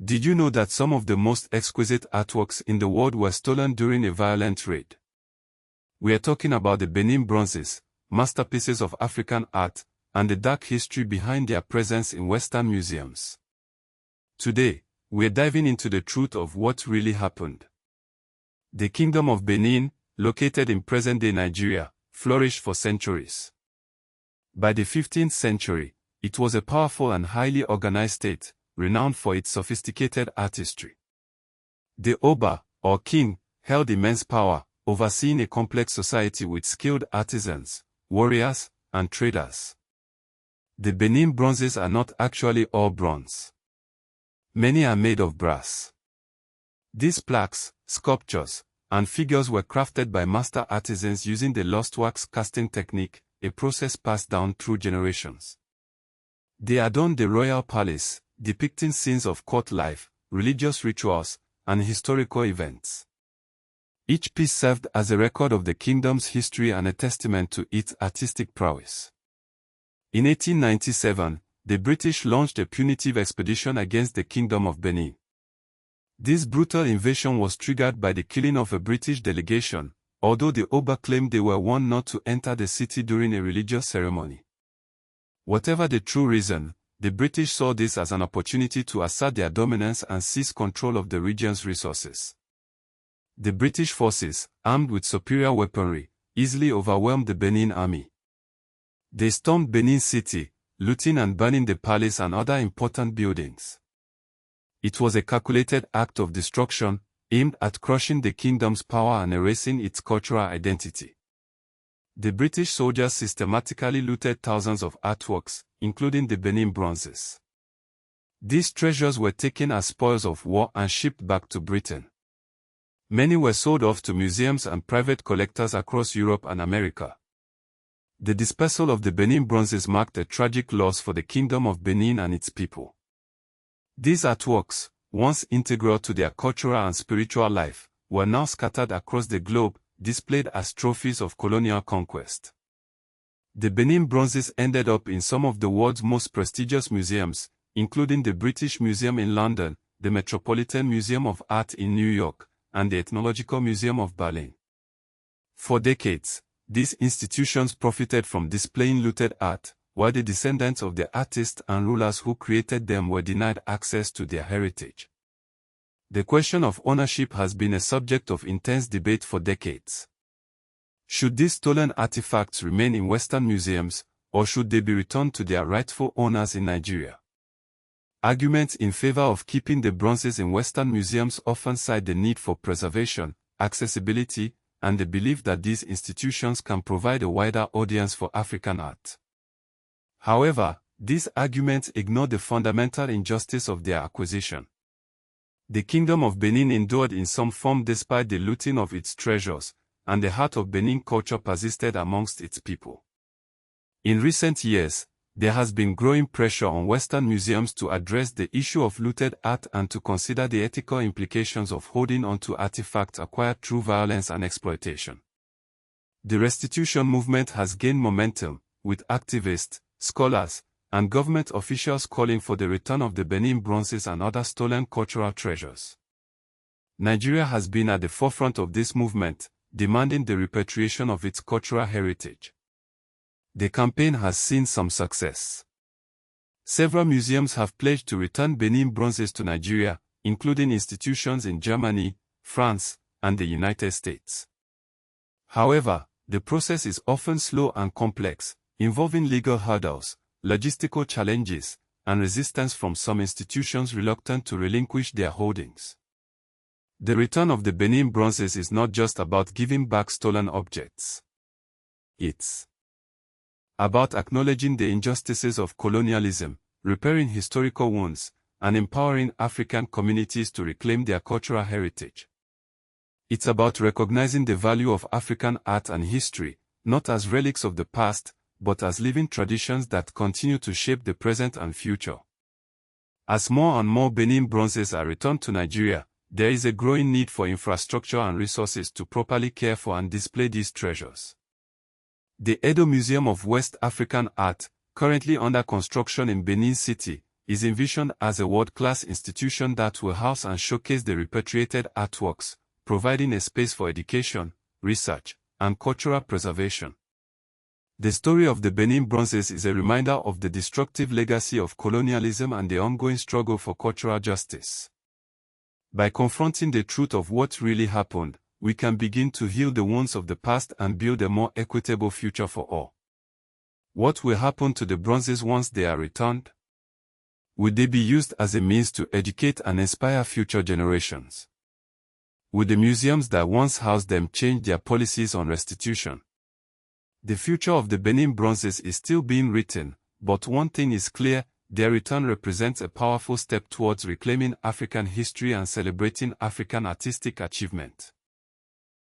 Did you know that some of the most exquisite artworks in the world were stolen during a violent raid? We are talking about the Benin bronzes, masterpieces of African art, and the dark history behind their presence in Western museums. Today, we are diving into the truth of what really happened. The Kingdom of Benin, located in present-day Nigeria, flourished for centuries. By the 15th century, it was a powerful and highly organized state, renowned for its sophisticated artistry. The Oba, or king, held immense power, overseeing a complex society with skilled artisans, warriors, and traders. The Benin bronzes are not actually all bronze. Many are made of brass. These plaques, sculptures, and figures were crafted by master artisans using the lost wax casting technique, a process passed down through generations. They adorned the royal palace, depicting scenes of court life, religious rituals, and historical events. Each piece served as a record of the kingdom's history and a testament to its artistic prowess. In 1897, the British launched a punitive expedition against the Kingdom of Benin. This brutal invasion was triggered by the killing of a British delegation, although the Oba claimed they were warned not to enter the city during a religious ceremony. Whatever the true reason, the British saw this as an opportunity to assert their dominance and seize control of the region's resources. The British forces, armed with superior weaponry, easily overwhelmed the Benin army. They stormed Benin city, looting and burning the palace and other important buildings. It was a calculated act of destruction, aimed at crushing the kingdom's power and erasing its cultural identity. The British soldiers systematically looted thousands of artworks, including the Benin bronzes. These treasures were taken as spoils of war and shipped back to Britain. Many were sold off to museums and private collectors across Europe and America. The dispersal of the Benin bronzes marked a tragic loss for the Kingdom of Benin and its people. These artworks, once integral to their cultural and spiritual life, were now scattered across the globe, displayed as trophies of colonial conquest. The Benin bronzes ended up in some of the world's most prestigious museums, including the British Museum in London, the Metropolitan Museum of Art in New York, and the Ethnological Museum of Berlin. For decades, these institutions profited from displaying looted art, while the descendants of the artists and rulers who created them were denied access to their heritage. The question of ownership has been a subject of intense debate for decades. Should these stolen artifacts remain in Western museums, or should they be returned to their rightful owners in Nigeria? Arguments in favor of keeping the bronzes in Western museums often cite the need for preservation, accessibility, and the belief that these institutions can provide a wider audience for African art. However, these arguments ignore the fundamental injustice of their acquisition. The Kingdom of Benin endured in some form despite the looting of its treasures, and the heart of Benin culture persisted amongst its people. In recent years, there has been growing pressure on Western museums to address the issue of looted art and to consider the ethical implications of holding onto artifacts acquired through violence and exploitation. The restitution movement has gained momentum, with activists, scholars, and government officials calling for the return of the Benin bronzes and other stolen cultural treasures. Nigeria has been at the forefront of this movement, demanding the repatriation of its cultural heritage. The campaign has seen some success. Several museums have pledged to return Benin bronzes to Nigeria, including institutions in Germany, France, and the United States. However, the process is often slow and complex, involving legal hurdles, logistical challenges, and resistance from some institutions reluctant to relinquish their holdings. The return of the Benin bronzes is not just about giving back stolen objects. It's about acknowledging the injustices of colonialism, repairing historical wounds, and empowering African communities to reclaim their cultural heritage. It's about recognizing the value of African art and history, not as relics of the past, but as living traditions that continue to shape the present and future. As more and more Benin bronzes are returned to Nigeria, there is a growing need for infrastructure and resources to properly care for and display these treasures. The Edo Museum of West African Art, currently under construction in Benin City, is envisioned as a world-class institution that will house and showcase the repatriated artworks, providing a space for education, research, and cultural preservation. The story of the Benin bronzes is a reminder of the destructive legacy of colonialism and the ongoing struggle for cultural justice. By confronting the truth of what really happened, we can begin to heal the wounds of the past and build a more equitable future for all. What will happen to the bronzes once they are returned? Will they be used as a means to educate and inspire future generations? Will the museums that once housed them change their policies on restitution? The future of the Benin bronzes is still being written, but one thing is clear: their return represents a powerful step towards reclaiming African history and celebrating African artistic achievement.